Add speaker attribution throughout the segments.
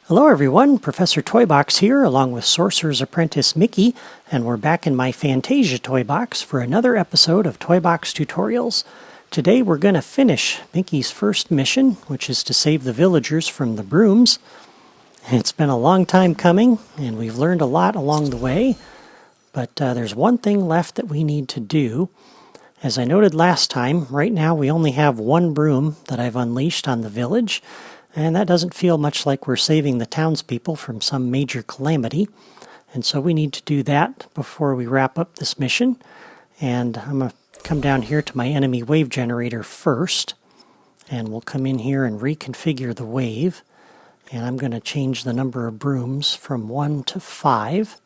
Speaker 1: Hello everyone, Professor Toybox here along with Sorcerer's Apprentice Mickey, and we're back in my Fantasia toy box for another episode of Toybox Tutorials. Today we're going to finish Mickey's first mission, which is to save the villagers from the brooms. It's been a long time coming, and we've learned a lot along the way, but there's one thing left that we need to do. As I noted last time, right now we only have one broom that I've unleashed on the village, and that doesn't feel much like we're saving the townspeople from some major calamity. And so we need to do that before we wrap up this mission. And I'm going to come down here to my enemy wave generator first. And we'll come in here and reconfigure the wave. And I'm going to change the number of brooms from 1 to 5.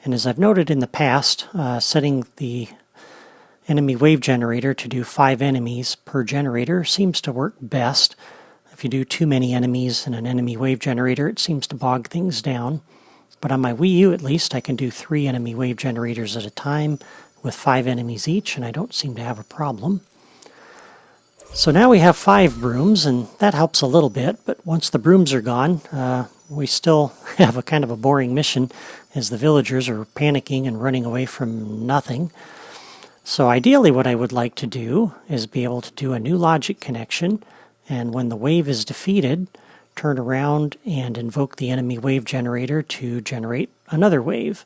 Speaker 1: And as I've noted in the past, setting the enemy wave generator to do 5 enemies per generator seems to work best. If you do too many enemies in an enemy wave generator, it seems to bog things down. But on my Wii U, at least, I can do 3 enemy wave generators at a time with 5 enemies each, and I don't seem to have a problem. So now we have 5 brooms, and that helps a little bit, but once the brooms are gone, we still have a kind of a boring mission as the villagers are panicking and running away from nothing. So ideally what I would like to do is be able to do a new logic connection, and when the wave is defeated, turn around and invoke the enemy wave generator to generate another wave.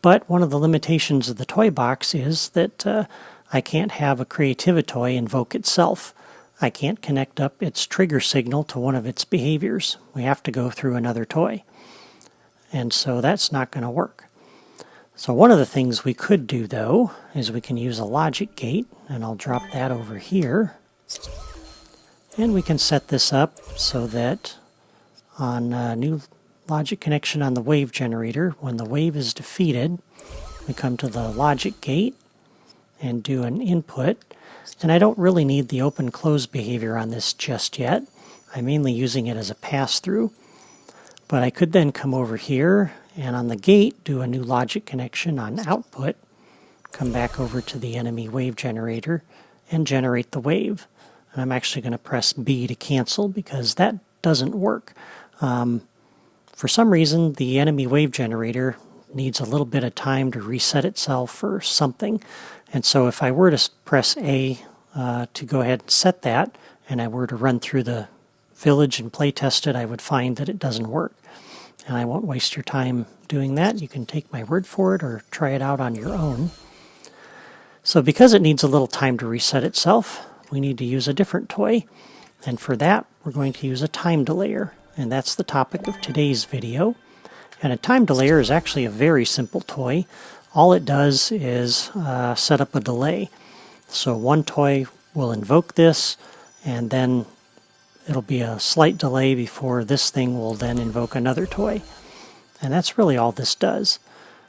Speaker 1: But one of the limitations of the toy box is that I can't have a Creativitoy invoke itself. I can't connect up its trigger signal to one of its behaviors. We have to go through another toy. And so that's not going to work. So one of the things we could do, though, is we can use a logic gate, and I'll drop that over here. And we can set this up so that on a new logic connection on the wave generator, when the wave is defeated, we come to the logic gate and do an input. And I don't really need the open-close behavior on this just yet. I'm mainly using it as a pass-through. But I could then come over here and on the gate do a new logic connection on output, come back over to the enemy wave generator, and generate the wave. And I'm actually going to press B to cancel because that doesn't work. For some reason, the enemy wave generator needs a little bit of time to reset itself or something. And so if I were to press A to go ahead and set that, and I were to run through the village and play test it, I would find that it doesn't work. And I won't waste your time doing that. You can take my word for it or try it out on your own. So because it needs a little time to reset itself, we need to use a different toy, and for that we're going to use a time delayer, and that's the topic of today's video. And a time delayer is actually a very simple toy. All it does is set up a delay. So one toy will invoke this, and then it'll be a slight delay before this thing will then invoke another toy. And that's really all this does.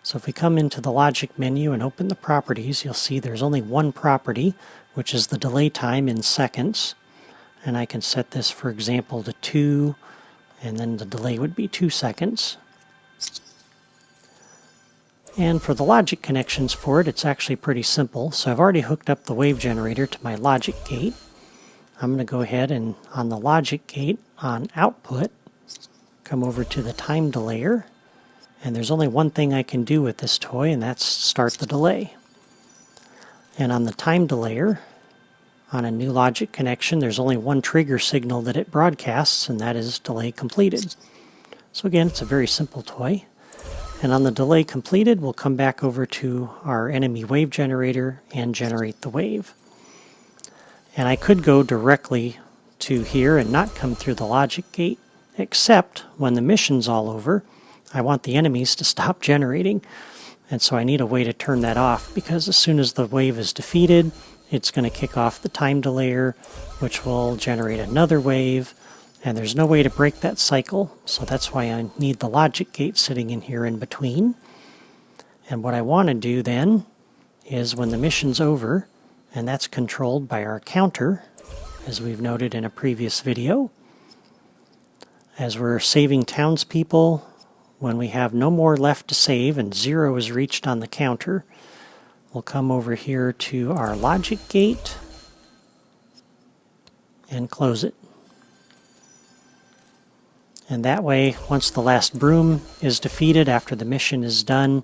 Speaker 1: So if we come into the logic menu and open the properties, you'll see there's only one property, which is the delay time in seconds. And I can set this, for example, to 2, and then the delay would be 2 seconds. And for the logic connections for it, it's actually pretty simple. So I've already hooked up the wave generator to my logic gate. I'm going to go ahead and on the logic gate, on output, come over to the time delayer. And there's only one thing I can do with this toy, and that's start the delay. And on the time delayer, on a new logic connection, there's only one trigger signal that it broadcasts, and that is delay completed. So again, it's a very simple toy. And on the delay completed, we'll come back over to our enemy wave generator and generate the wave. And I could go directly to here and not come through the logic gate, except when the mission's all over, I want the enemies to stop generating. And so I need a way to turn that off, because as soon as the wave is defeated, it's going to kick off the time delayer, which will generate another wave, and there's no way to break that cycle, so that's why I need the logic gate sitting in here in between. And what I want to do then is when the mission's over, and that's controlled by our counter, as we've noted in a previous video, as we're saving townspeople, when we have no more left to save and 0 is reached on the counter, we'll come over here to our logic gate and close it. And that way, once the last broom is defeated after the mission is done,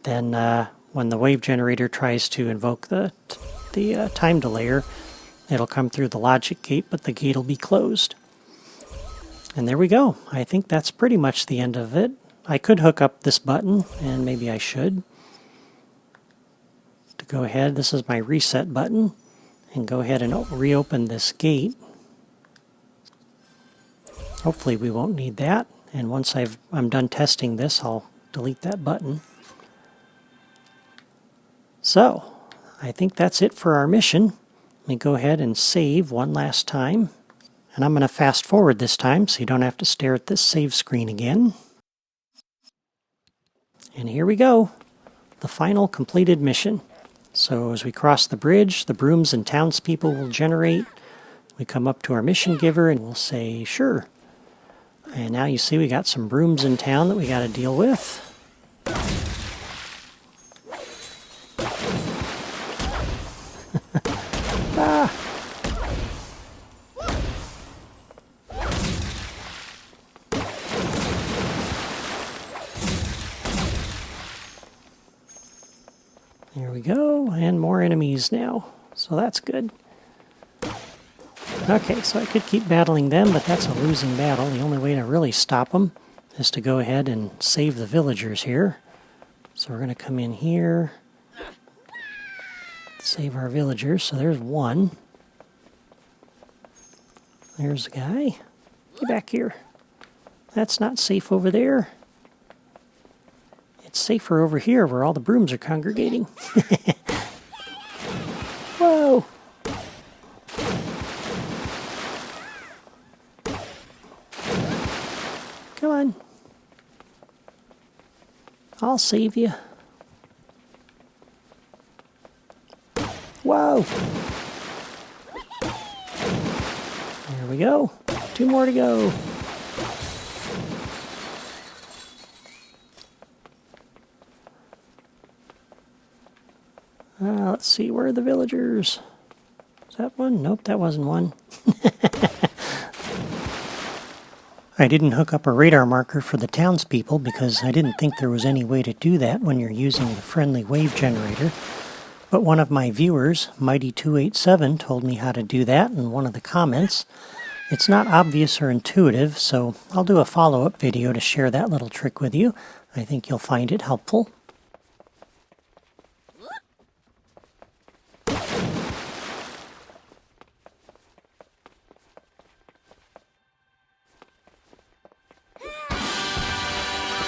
Speaker 1: then when the wave generator tries to invoke the time delayer, it'll come through the logic gate, but the gate will be closed. And there we go. I think that's pretty much the end of it. I could hook up this button, and maybe I should. To go ahead, this is my reset button, and go ahead and reopen this gate. Hopefully we won't need that, and once I'm done testing this, I'll delete that button. So, I think that's it for our mission. Let me go ahead and save one last time. And I'm going to fast forward this time so you don't have to stare at this save screen again. And here we go, the final completed mission. So as we cross the bridge, the brooms and townspeople will generate. We come up to our mission giver and we'll say, sure. And now you see we got some brooms in town that we got to deal with. Ah. There we go, and more enemies now, so that's good. Okay, so I could keep battling them, but that's a losing battle. The only way to really stop them is to go ahead and save the villagers here. So we're going to come in here, save our villagers. So there's one. There's a guy. Get back here. That's not safe over there. It's safer over here where all the brooms are congregating. Whoa! Come on. I'll save you. Whoa! There we go. 2 more to go. Let's see, where are the villagers? Is that one? Nope, that wasn't one. I didn't hook up a radar marker for the townspeople because I didn't think there was any way to do that when you're using the friendly wave generator. But one of my viewers, Mighty287, told me how to do that in one of the comments. It's not obvious or intuitive, so I'll do a follow-up video to share that little trick with you. I think you'll find it helpful.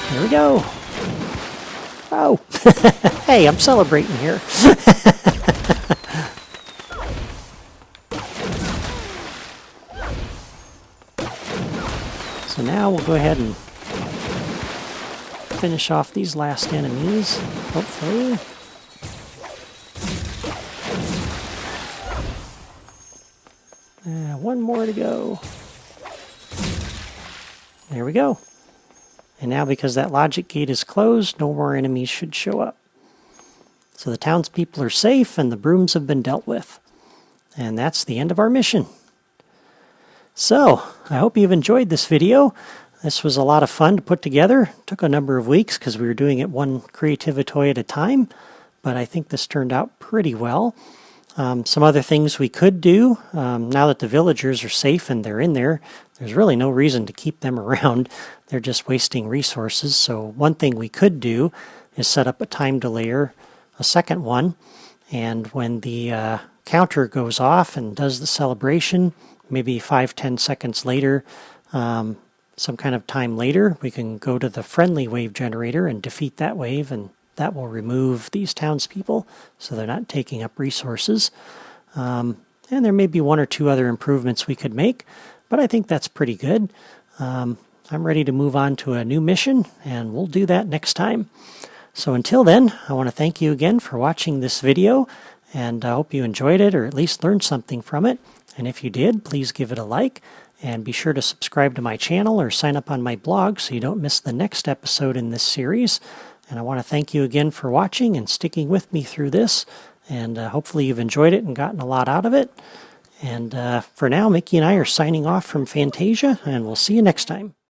Speaker 1: Here we go. Oh, hey, I'm celebrating here. So now we'll go ahead and finish off these last enemies, hopefully. One more to go. There we go. And now because that logic gate is closed, no more enemies should show up. So the townspeople are safe and the brooms have been dealt with. And that's the end of our mission. So, I hope you've enjoyed this video. This was a lot of fun to put together. It took a number of weeks because we were doing it one Creativitoy at a time. But I think this turned out pretty well. Some other things we could do, now that the villagers are safe and they're in there, there's really no reason to keep them around. They're just wasting resources. So one thing we could do is set up a time delayer, a second one, and when the counter goes off and does the celebration, maybe 5-10 seconds later, some kind of time later, we can go to the friendly wave generator and defeat that wave, and that will remove these townspeople so they're not taking up resources. And there may be 1 or 2 other improvements we could make, but I think that's pretty good. I'm ready to move on to a new mission, and we'll do that next time. So until then, I want to thank you again for watching this video, and I hope you enjoyed it or at least learned something from it. And if you did, please give it a like, and be sure to subscribe to my channel or sign up on my blog so you don't miss the next episode in this series. And I want to thank you again for watching and sticking with me through this, and hopefully you've enjoyed it and gotten a lot out of it. And for now, Mickey and I are signing off from Fantasia, and we'll see you next time.